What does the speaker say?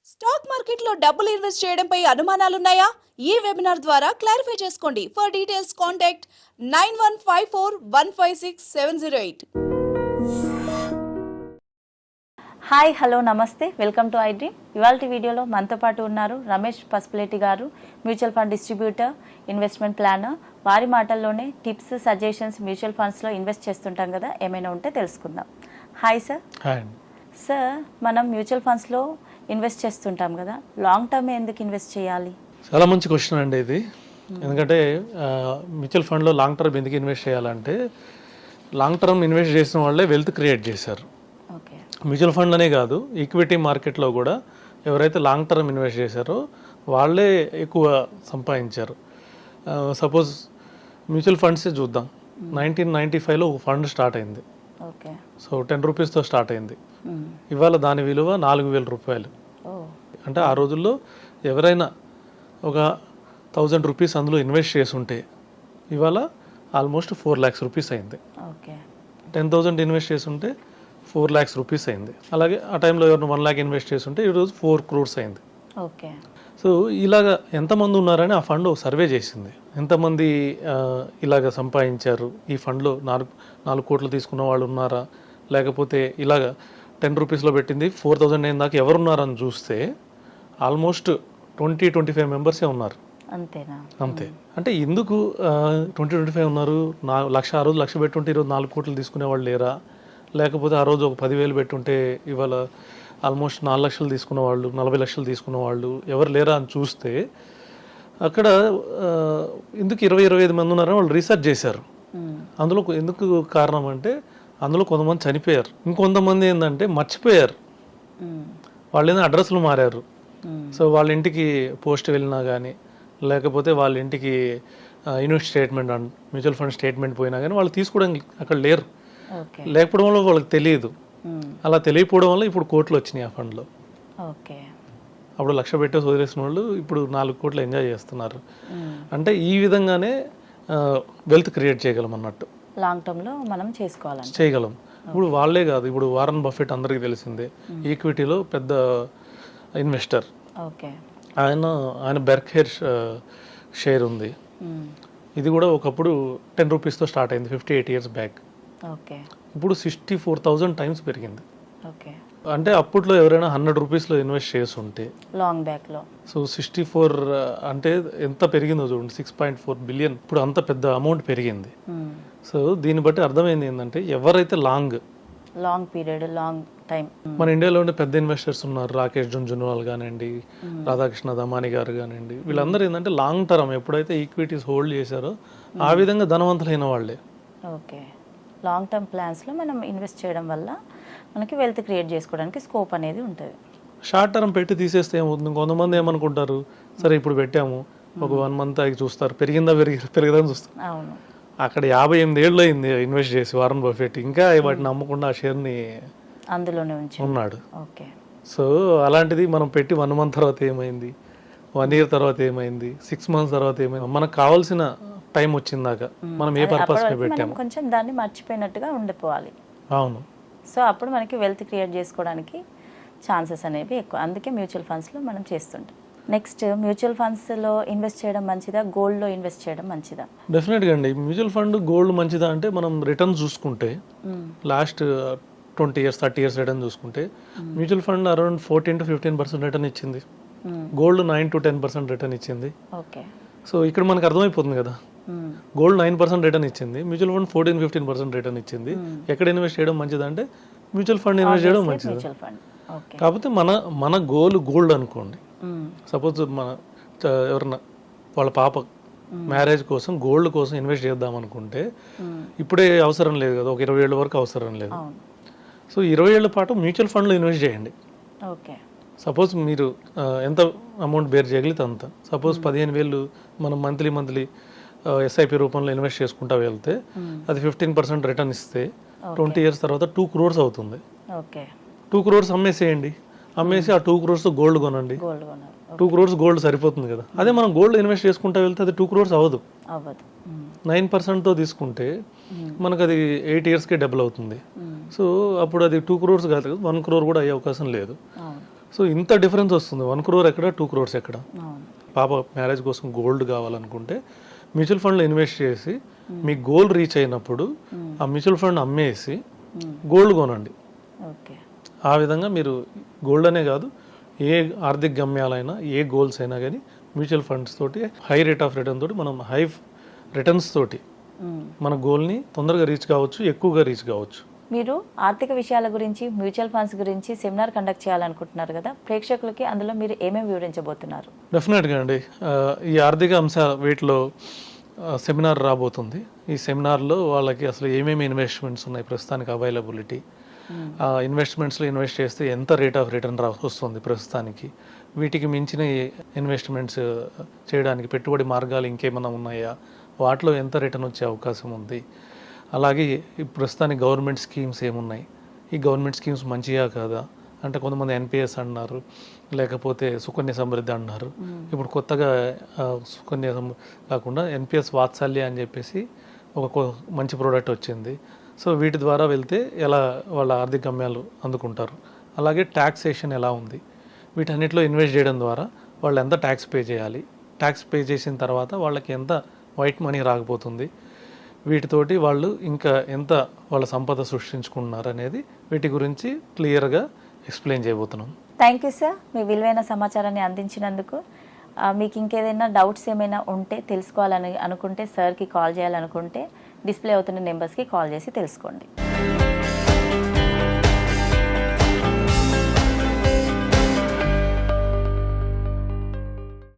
Stock మార్కెట్లో డబ్బులు invest చేయడంపై అనుమానాలున్నాయా? ఈ వెబినార్ ద్వారా క్లారిఫై చేసుకోండి. For details contact 9154156708. Hi hello నమస్తే, వెల్కమ్ టు ఐడ్రీమ్. ఇవాళ వీడియోలో మనతో పాటు ఉన్నారు రమేష్ పసుపులేటి గారు, mutual fund distributor, investment planner. వారి మాటల్లోనే టిప్స్, సజెషన్స్, మ్యూచువల్ ఫండ్స్లో ఇన్వెస్ట్ చేస్తుంటాం కదా, ఏమైనా ఉంటే తెలుసుకుందాం. Hi sir. సార్, మనం మ్యూచువల్ ఫండ్స్లో ఇన్వెస్ట్ చేస్తుంటాం కదా, లాంగ్ టర్మ్ ఎందుకు ఇన్వెస్ట్ చేయాలి? చాలా మంచి క్వశ్చన్ అండి ఇది. ఎందుకంటే మ్యూచువల్ ఫండ్లో లాంగ్ టర్మ్ ఎందుకు ఇన్వెస్ట్ చేయాలంటే, లాంగ్ టర్మ్ ఇన్వెస్ట్ చేసిన వాళ్ళే వెల్త్ క్రియేట్ చేశారు. ఓకే. మ్యూచువల్ ఫండ్ అనే కాదు, ఈక్విటీ మార్కెట్లో కూడా ఎవరైతే లాంగ్ టర్మ్ ఇన్వెస్ట్ చేశారో వాళ్ళే ఎక్కువ సంపాదించారు. సపోజ్ మ్యూచువల్ ఫండ్సే చూద్దాం. 1995లో ఒక ఫండ్ స్టార్ట్ అయింది. ఓకే. సో 10 రూపీస్తో స్టార్ట్ అయింది. ఇవాళ దాని విలువ 4,000 రూపాయలు. అంటే ఆ రోజుల్లో ఎవరైనా ఒక 1000 రూపీస్ అందులో ఇన్వెస్ట్ చేసి ఉంటే ఇవాళ ఆల్మోస్ట్ 4 lakhs రూపీస్ అయింది. ఓకే. 10,000 ఇన్వెస్ట్ చేసి ఉంటే 4 lakhs రూపీస్ అయింది. అలాగే ఆ టైంలో ఎవరైనా 1 lakh ఇన్వెస్ట్ చేసి ఉంటే ఈరోజు 4 crores అయింది. ఓకే. సో ఇలాగ ఎంతమంది ఉన్నారని ఆ ఫండ్ సర్వే చేసింది. ఎంతమంది ఇలాగ సంపాదించారు, ఈ ఫండ్లో 4 కోట్లు తీసుకున్న వాళ్ళు ఉన్నారా, లేకపోతే ఇలాగ 10 రూపీస్లో పెట్టింది 4,000 అయిన దాకా ఎవరున్నారని చూస్తే ఆల్మోస్ట్ 20-25 మెంబర్సే ఉన్నారు. అంతేనా? అంతే. అంటే ఎందుకు 20-25 ఉన్నారు? ఆ రోజు 1,00,000 పెట్టుంటే ఈరోజు 4 కోట్లు తీసుకునే వాళ్ళు లేరా? లేకపోతే ఆ రోజు ఒక 10,000 పెట్టుంటే ఇవాళ ఆల్మోస్ట్ 4 లక్షలు తీసుకున్న వాళ్ళు, 40 లక్షలు తీసుకున్న వాళ్ళు ఎవరు లేరా అని చూస్తే అక్కడ ఎందుకు 20-25 మంది ఉన్నారని వాళ్ళు రీసెర్చ్ చేశారు. అందులో ఎందుకు కారణం అంటే అందులో కొంతమంది చనిపోయారు, ఇంకొంతమంది ఏంటంటే మర్చిపోయారు. వాళ్ళు ఏదైనా అడ్రస్లు మారారు. సో వాళ్ళ ఇంటికి పోస్ట్ వెళ్ళినా కానీ, లేకపోతే వాళ్ళ ఇంటికి unit statement, mutual fund statement పోయినా కానీ వాళ్ళు తీసుకోవడానికి అక్కడ లేరు. లేకపోవడం వల్ల వాళ్ళకి తెలియదు. అలా తెలియకపోవడం వల్ల ఇప్పుడు కోట్లు వచ్చినాయి ఆ ఫండ్లో. ఓకే. అప్పుడు 1,00,000 పెట్టేసి వదిలేసిన వాళ్ళు ఇప్పుడు 4 కోట్లు ఎంజాయ్ చేస్తున్నారు. అంటే ఈ విధంగానే వెల్త్ క్రియేట్ చేయగలం అన్నట్టు. లాంగ్ టర్మ్లో మనం చేయగలం. ఇప్పుడు వాళ్ళే కాదు, ఇప్పుడు వారన్ బఫెట్ అందరికీ తెలిసిందే, ఈక్విటీలో పెద్ద ఇన్వెస్టర్. ఓకే. ఆయన బెర్క్షైర్ షేర్ ఉంది. ఇది కూడా ఒకప్పుడు 10 రూపీస్తో స్టార్ట్ అయింది 58 years బ్యాక్. ఓకే. ఇప్పుడు 64,000 times పెరిగింది. ఓకే. అంటే అప్పట్లో ఎవరైనా 100 రూపీస్లో ఇన్వెస్ట్ చేసి ఉంటే లాంగ్ బ్యాక్లో సో 64 అంటే ఎంత పెరిగిందో చూడండి, 6.4 billion. ఇప్పుడు అంత పెద్ద అమౌంట్ పెరిగింది. సో దీన్ని బట్టి అర్థమైంది ఏంటంటే ఎవరైతే లాంగ్ పీరియడ్, లాంగ్ టైం, మన ఇండియాలో ఉండే పెద్ద ఇన్వెస్టర్స్ ఉన్నారు, రాకేష్ జున్జున్వాల్ కానివ్వండి, రాధాకృష్ణ దమాని గారు కానివ్వండి, వీళ్ళందరూ ఏంటంటే లాంగ్ టర్మ్ ఎప్పుడైతే ఈక్విటీస్ హోల్డ్ చేశారో ఆ విధంగా ధనవంతులైన వాళ్ళే. ఓకే. లాంగ్ టర్మ్ ప్లాన్స్లో మనం ఇన్వెస్ట్ చేయడం వల్ల మనకి వెల్త్ క్రియేట్ చేసుకోవడానికి స్కోప్ అనేది ఉంటుంది. షార్ట్ టర్మ్ పెట్టి తీసేస్తే ఏమవుతుంది, కొంతమంది ఏమనుకుంటారు, సరే ఇప్పుడు పెట్టాము ఒక 1 month ఆగి చూస్తారు, పెరిగిందని చూస్తారు. అవును. అక్కడ 58 ఏళ్ళు అయింది ఇన్వెస్ట్ చేసి వారన్ బఫెట్, ఇంకా వాటిని నమ్మకుండా ఆ షేర్ని అందులోనే ఉన్నాడు. ఓకే. సో అలాంటిది మనం పెట్టి 1 month తర్వాత ఏమైంది, 1 year తర్వాత ఏమైంది, 6 months తర్వాత ఏమైంది, మనకు కావాల్సిన టైం వచ్చిందాక మనం ఏ పర్పస్ పెట్టాము కొంచెం దాన్ని మర్చిపోయినట్టుగా ఉండిపోవాలి. అవును. సో అప్పుడు మనకి వెల్త్ క్రియేట్ చేసుకోవడానికి ఛాన్సెస్ అనేవి ఎక్కువ. అందుకే మ్యూచువల్ ఫండ్స్లో మనం చేస్తుంటాం. నెక్స్ట్, మ్యూచువల్ ఫండ్స్లో ఇన్వెస్ట్ చేయడం మంచిదా, గోల్డ్లో ఇన్వెస్ట్ చేయడం మంచిదా? డెఫినెట్గా అండి. మ్యూచువల్ ఫండ్, గోల్డ్ మంచిదా అంటే మనం రిటర్న్స్ చూసుకుంటే లాస్ట్ 20 years 30 years రిటర్న్ చూసుకుంటే మ్యూచువల్ ఫండ్ అరౌండ్ 14-15% రిటర్న్ ఇచ్చింది, గోల్డ్ 9-10% రిటర్న్ ఇచ్చింది. ఓకే. సో ఇక్కడ మనకు అర్థమైపోతుంది కదా, గోల్డ్ 9% రిటర్న్ ఇచ్చింది, మ్యూచువల్ ఫండ్ 14-15% రిటర్న్ ఇచ్చింది. ఎక్కడ ఇన్వెస్ట్ చేయడం మంచిదా అంటే మ్యూచువల్ ఫండ్ ఇన్వెస్ట్ చేయడం మంచిది. కాకపోతే మన గోల్ గోల్డ్ అనుకోండి. సపోజ్ మన ఎవరన్నా వాళ్ళ పాప మ్యారేజ్ కోసం గోల్డ్ కోసం ఇన్వెస్ట్ చేద్దాం అనుకుంటే ఇప్పుడే అవసరం లేదు కదా, ఒక 20 ఏళ్ళ వరకు అవసరం లేదు. సో 20 ఏళ్ల పాటు మ్యూచువల్ ఫండ్లో ఇన్వెస్ట్ చేయండి. ఓకే. సపోజ్ మీరు ఎంత అమౌంట్ బేర్ చేయగలిగితే అంత. సపోజ్ 15,000 మనం మంత్లీ ఎస్ఐపి రూపంలో ఇన్వెస్ట్ చేసుకుంటా వెళ్తే అది 15% రిటర్న్ ఇస్తే 20 years తర్వాత 2 crores అవుతుంది. ఓకే. 2 crores అమ్మేసేయండి, అమ్మేసి ఆ 2 crores గోల్డ్ కొనండి. 2 crores గోల్డ్ సరిపోతుంది కదా. అదే మనం గోల్డ్ ఇన్వెస్ట్ చేసుకుంటా వెళ్తే అది 2 crores అవ్వదు. 9%తో తీసుకుంటే మనకు అది 8 yearsకి డబుల్ అవుతుంది. సో అప్పుడు అది 2 crores కాదు, 1 crore కూడా అయ్యే అవకాశం లేదు. సో ఇంత డిఫరెన్స్ వస్తుంది. 1 crore ఎక్కడ, 2 crores ఎక్కడ. అవును. పాప మ్యారేజ్ కోసం గోల్డ్ కావాలనుకుంటే మ్యూచువల్ ఫండ్లో ఇన్వెస్ట్ చేసి మీ గోల్ రీచ్ అయినప్పుడు ఆ మ్యూచువల్ ఫండ్ అమ్మేసి గోల్డ్ కొనండి. ఓకే. ఆ విధంగా మీరు గోల్డ్ అనే కాదు, ఏ ఆర్థిక గమ్యాలైనా, ఏ గోల్స్ అయినా కానీ మ్యూచువల్ ఫండ్స్ తోటి హై రేట్ ఆఫ్ రిటర్న్ తోటి మనం హై రిటర్న్స్ తోటి మన గోల్ని తొందరగా రీచ్ కావచ్చు, ఎక్కువగా రీచ్ కావచ్చు. మీరు ఆర్థిక విషయాల గురించి, మ్యూచువల్ ఫండ్స్ గురించి సెమినార్ కండక్ట్ చేయాలనుకుంటున్నారు కదా, ప్రేక్షకులకి అందులో మీరు ఏమేమి వివరించబోతున్నారు? డెఫినెట్గా అండి. ఈ ఆర్థిక అంశాల వీటిలో సెమినార్ రాబోతుంది. ఈ సెమినార్లో వాళ్ళకి అసలు ఏమేమి ఇన్వెస్ట్మెంట్స్ ఉన్నాయి ప్రస్తుతానికి అవైలబిలిటీ, ఇన్వెస్ట్మెంట్స్లో ఇన్వెస్ట్ చేస్తే ఎంత రేట్ ఆఫ్ రిటర్న్ వస్తుంది ప్రస్తుతానికి, వీటికి మించిన ఇన్వెస్ట్మెంట్స్ చేయడానికి పెట్టుబడి మార్గాలు ఇంకేమైనా ఉన్నాయా, వాటిలో ఎంత రిటర్న్ వచ్చే అవకాశం ఉంది, అలాగే ప్రస్తుతానికి గవర్నమెంట్ స్కీమ్స్ ఏమున్నాయి, ఈ గవర్నమెంట్ స్కీమ్స్ మంచిగా కాదా అంటే కొంతమంది ఎన్పిఎస్ అన్నారు, లేకపోతే సుకన్య సమృద్ధి అన్నారు. ఇప్పుడు కొత్తగా సుకన్య కాకుండా ఎన్పిఎస్ వాత్సల్య అని చెప్పేసి ఒక మంచి ప్రోడక్ట్ వచ్చింది. సో వీటి ద్వారా వెళ్తే ఎలా వాళ్ళ ఆర్థిక గమ్యాలు అందుకుంటారు, అలాగే ట్యాక్సేషన్ ఎలా ఉంది, వీటన్నిటిలో ఇన్వెస్ట్ చేయడం ద్వారా వాళ్ళు ఎంత ట్యాక్స్ పే చేయాలి, ట్యాక్స్ పే చేసిన తర్వాత వాళ్ళకి ఎంత వైట్ మనీ రాకపోతుంది, వీటితోటి వాళ్ళు ఇంకా ఎంత వాళ్ళ సంపద సృష్టించుకుంటున్నారు అనేది వీటి గురించి క్లియర్గా ఎక్స్ప్లెయిన్ చేయబోతున్నాం. థ్యాంక్ యూ సార్, మీ విలువైన సమాచారాన్ని అందించినందుకు. మీకు ఇంకేదైనా డౌట్స్ ఏమైనా ఉంటే, తెలుసుకోవాలని అనుకుంటే, సార్కి కాల్ చేయాలనుకుంటే డిస్ప్లే అవుతున్న నెంబర్స్కి కాల్ చేసి తెలుసుకోండి.